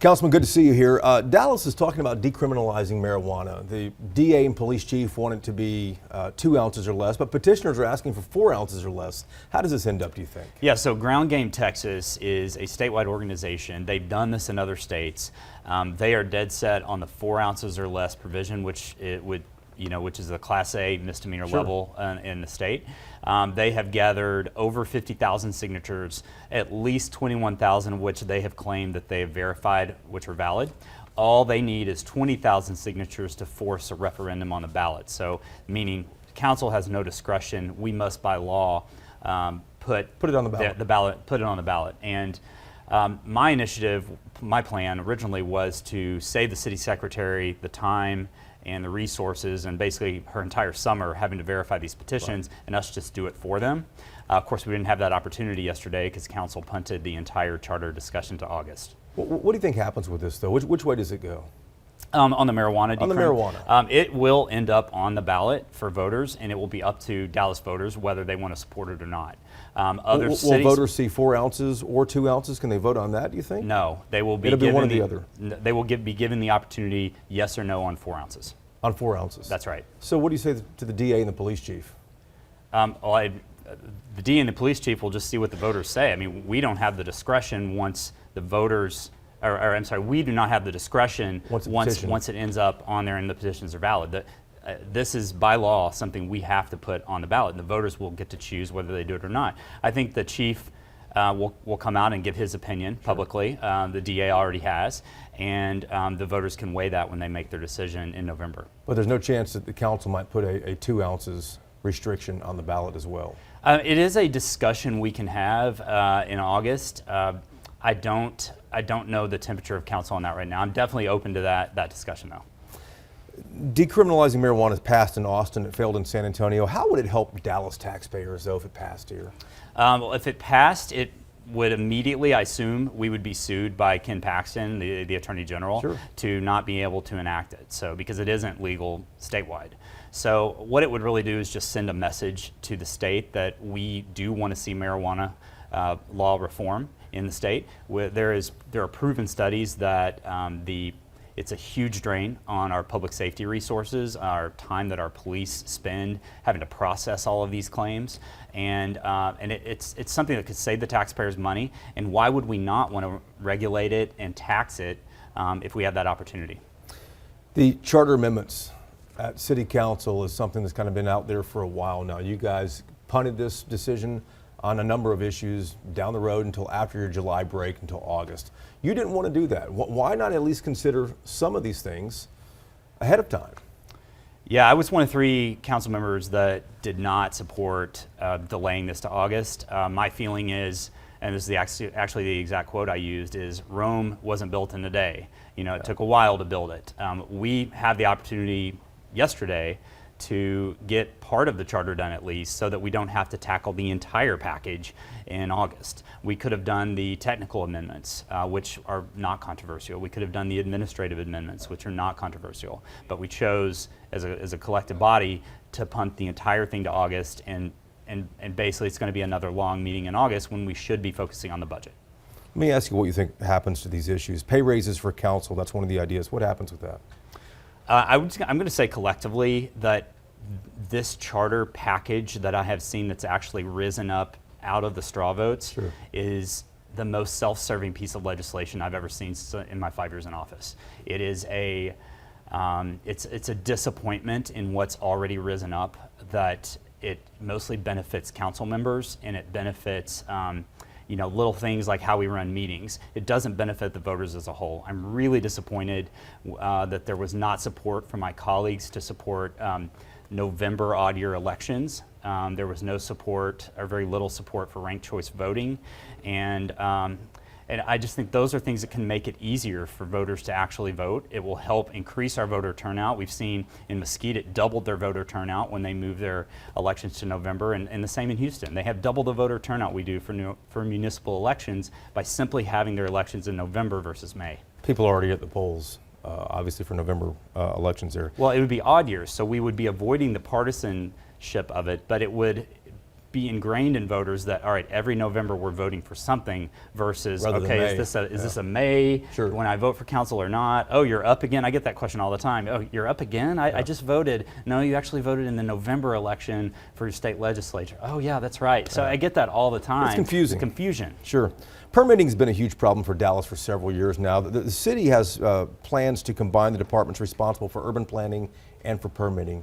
Councilman, good to see you here. Dallas is talking about decriminalizing marijuana. The DA and police chief want it to be 2 ounces or less, but petitioners are asking for 4 ounces or less. How does this end up, do you think? Yeah, so Ground Game Texas is a statewide organization. They've done this in other states. They are dead set on the 4 ounces or less provision, which is a Class A misdemeanor level in the state. They have gathered over 50,000 signatures, at least 21,000 of which they have claimed that they have verified, which are valid. All they need is 20,000 signatures to force a referendum on the ballot. So, meaning council has no discretion. We must, by law, put it on the ballot. Put it on the ballot. And my initiative, my plan originally was to save the city secretary the time and the resources and basically her entire summer having to verify these petitions and us just do it for them. Of course, we didn't have that opportunity yesterday because council punted the entire charter discussion to August. What do you think happens with this, though? Which way does it go? On the marijuana. On the marijuana. It will end up on the ballot for voters, and it will be up to Dallas voters whether they want to support it or not. Will voters see 4 ounces or 2 ounces? Can they vote on that, do you think? No, they will be It'll be given one or the other. They will be given the opportunity, yes or no, on 4 ounces. On 4 ounces? That's right. So what do you say to the DA and the police chief? The DA and the police chief will just see what the voters say. I mean, we don't have the discretion once the voters, we do not have the discretion once it ends up on there and the petitions are valid. This is by law something we have to put on the ballot, and the voters will get to choose whether they do it or not. I think the chief will come out and give his opinion publicly. The DA already has, and the voters can weigh that when they make their decision in November. But there's no chance that the council might put a 2 ounces restriction on the ballot as well? It is a discussion we can have in August. I don't know the temperature of council on that right now. I'm definitely open to that discussion, though. Decriminalizing marijuana is passed in Austin. It failed in San Antonio. How would it help Dallas taxpayers, though, if it passed here? Well, if it passed, it would immediately, I assume, we would be sued by Ken Paxton, the Attorney General, to not be able to enact it. So, because it isn't legal statewide. So, what it would really do is just send a message to the state that we do want to see marijuana law reform in the state. There are proven studies that it's a huge drain on our public safety resources, our time that our police spend having to process all of these claims, and it's something that could save the taxpayers money. And why would we not want to regulate it and tax it if we have that opportunity? The charter amendments at City Council is something that's kind of been out there for a while now. You guys punted this decision on a number of issues down the road until after your July break, until August. You didn't want to do that. Why not at least consider some of these things ahead of time? Yeah, I was one of 3 council members that did not support delaying this to August. My feeling is, and this is actually the exact quote I used, is Rome wasn't built in a day. It took a while to build it. We had the opportunity yesterday to get part of the charter done at least, so that we don't have to tackle the entire package in August. We could have done the technical amendments, which are not controversial. We could have done the administrative amendments, which are not controversial. But we chose, as a collective body, to punt the entire thing to August, and basically it's going to be another long meeting in August when we should be focusing on the budget. Let me ask you what you think happens to these issues. Pay raises for council, that's one of the ideas. What happens with that? I'm going to say collectively that this charter package that I have seen that's actually risen up out of the straw votes is the most self-serving piece of legislation I've ever seen in my 5 years in office. It is it's a disappointment in what's already risen up, that it mostly benefits council members and it benefits little things like how we run meetings. It doesn't benefit the voters as a whole. I'm really disappointed that there was not support from my colleagues to support November odd year elections. There was no support, or very little support, for ranked choice voting, and I just think those are things that can make it easier for voters to actually vote. It will help increase our voter turnout. We've seen in Mesquite it doubled their voter turnout when they moved their elections to November, and the same in Houston. They have double the voter turnout we do for municipal elections by simply having their elections in November versus May. People are already at the polls, obviously, for November elections there. Well, it would be odd years, so we would be avoiding the partisanship of it, but it would be ingrained in voters that, all right, every November we're voting for something versus, Rather than okay, May. is this a May Sure. when I vote for council or not? Oh, you're up again. I get that question all the time. Oh, you're up again? I just voted. No, you actually voted in the November election for your state legislature. Oh, yeah, that's right. So I get that all the time. It's confusing. The confusion. Sure. Permitting has been a huge problem for Dallas for several years now. The city has plans to combine the departments responsible for urban planning and for permitting.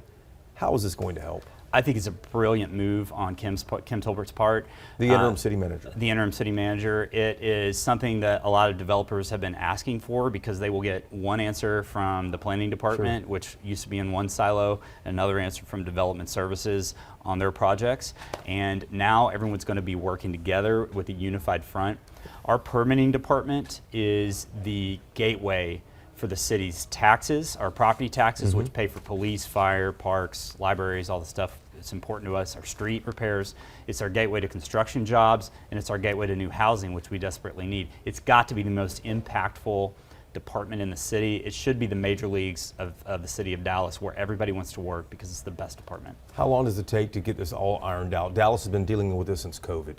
How is this going to help? I think it's a brilliant move on Kim Tolbert's part. The interim city manager. The interim city manager. It is something that a lot of developers have been asking for because they will get one answer from the planning department, which used to be in one silo, another answer from development services on their projects. And now everyone's going to be working together with a unified front. Our permitting department is the gateway for the city's taxes, our property taxes, which pay for police, fire, parks, libraries, all the stuff that's important to us, our street repairs. It's our gateway to construction jobs, and it's our gateway to new housing, which we desperately need. It's got to be the most impactful department in the city. It should be the major leagues of the city of Dallas, where everybody wants to work because it's the best department. How long does it take to get this all ironed out? Dallas has been dealing with this since COVID,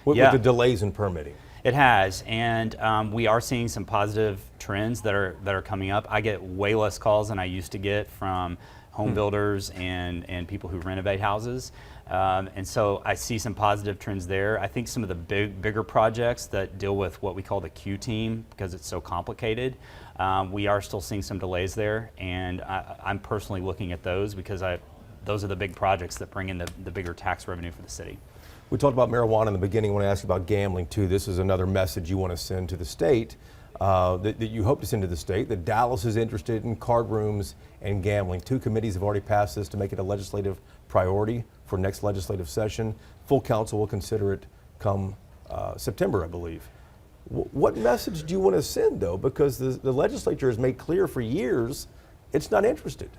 with Yeah. the delays in permitting. It has, and we are seeing some positive trends that are coming up. I get way less calls than I used to get from home builders and people who renovate houses. And so I see some positive trends there. I think some of the bigger projects that deal with what we call the Q team, because it's so complicated, we are still seeing some delays there. And I'm personally looking at those because those are the big projects that bring in the bigger tax revenue for the city. We talked about marijuana in the beginning. I want to ask you about gambling too. This is another message you want to send to the state, that you hope to send to the state, that Dallas is interested in card rooms and gambling. 2 committees have already passed this to make it a legislative priority for next legislative session. Full council will consider it come September, I believe. What message do you want to send though? Because the legislature has made clear for years it's not interested.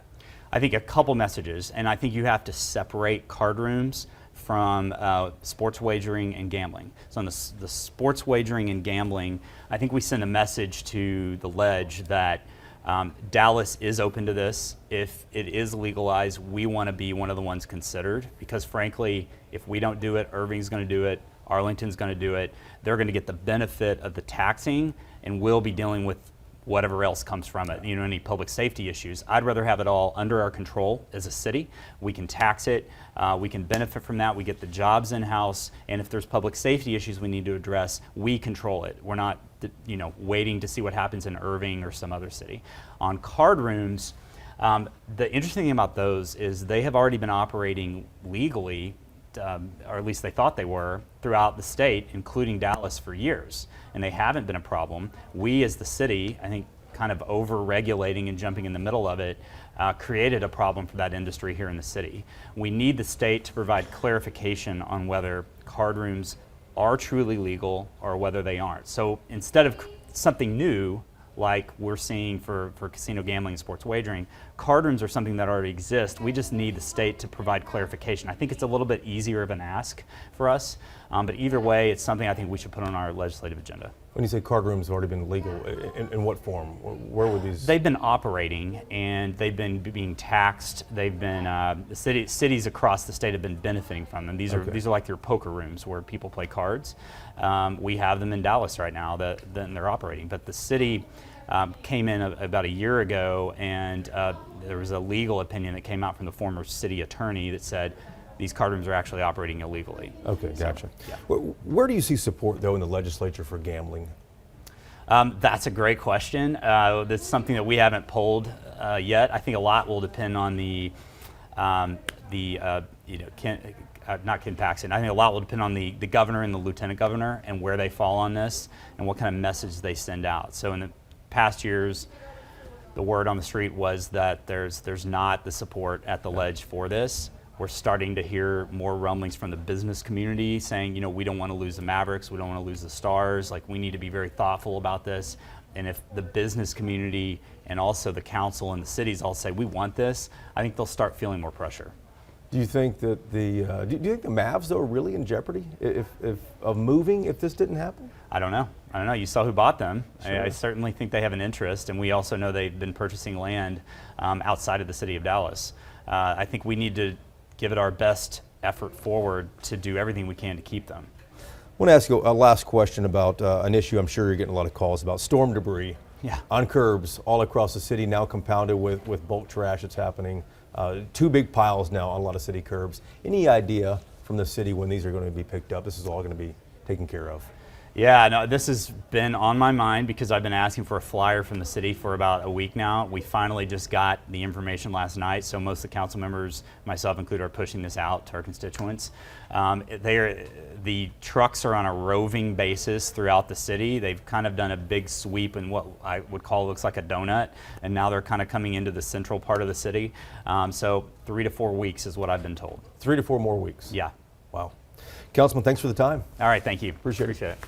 I think a couple messages, and I think you have to separate card rooms from sports wagering and gambling. So on the sports wagering and gambling, I think we send a message to the ledge that Dallas is open to this. If it is legalized, we want to be one of the ones considered, because frankly, if we don't do it, Irving's going to do it, Arlington's going to do it. They're going to get the benefit of the taxing, and we'll be dealing with whatever else comes from it, any public safety issues. I'd rather have it all under our control as a city. We can tax it, we can benefit from that, we get the jobs in-house, and if there's public safety issues we need to address, we control it. We're not waiting to see what happens in Irving or some other city. On card rooms, the interesting thing about those is they have already been operating legally, or at least they thought they were, throughout the state, including Dallas, for years. And they haven't been a problem. We as the city, I think, kind of over-regulating and jumping in the middle of it, created a problem for that industry here in the city. We need the state to provide clarification on whether card rooms are truly legal or whether they aren't. So instead of something new, like we're seeing for casino gambling and sports wagering, card rooms are something that already exist. We just need the state to provide clarification. I think it's a little bit easier of an ask for us, but either way, it's something I think we should put on our legislative agenda. When you say card rooms have already been legal, in what form? Where were these? They've been operating and they've been being taxed. They've been cities across the state have been benefiting from them. These are like your poker rooms where people play cards. We have them in Dallas right now that they're operating. But the city came in about a year ago, and there was a legal opinion that came out from the former city attorney that said these card rooms are actually operating illegally. Okay, gotcha. Yeah. Where do you see support, though, in the legislature for gambling? That's a great question. That's something that we haven't polled yet. I think a lot will depend on not Ken Paxton. I think a lot will depend on the governor and the lieutenant governor and where they fall on this and what kind of message they send out. So in the past years, the word on the street was that there's not the support at the ledge for this. We're starting to hear more rumblings from the business community saying, we don't want to lose the Mavericks, we don't want to lose the Stars, like we need to be very thoughtful about this. And if the business community and also the council and the cities all say we want this, I think they'll start feeling more pressure. Do you think that do you think the Mavs, though, are really in jeopardy of moving if this didn't happen? I don't know. You saw who bought them. Sure. I certainly think they have an interest, and we also know they've been purchasing land outside of the city of Dallas. I think we need to give it our best effort forward to do everything we can to keep them. I want to ask you a last question about an issue I'm sure you're getting a lot of calls about, storm debris. Yeah. On curbs all across the city, now compounded with bulk trash that's happening. 2 big piles now on a lot of city curbs. Any idea from the city when these are going to be picked up? This is all going to be taken care of. Yeah, no, this has been on my mind because I've been asking for a flyer from the city for about a week now. We finally just got the information last night, so most of the council members, myself included, are pushing this out to our constituents. The trucks are on a roving basis throughout the city. They've kind of done a big sweep in what I would call looks like a donut, and now they're kind of coming into the central part of the city. So 3 to 4 weeks is what I've been told. 3 to 4 more weeks. Yeah. Wow. Councilman, thanks for the time. All right, thank you. Appreciate it. it.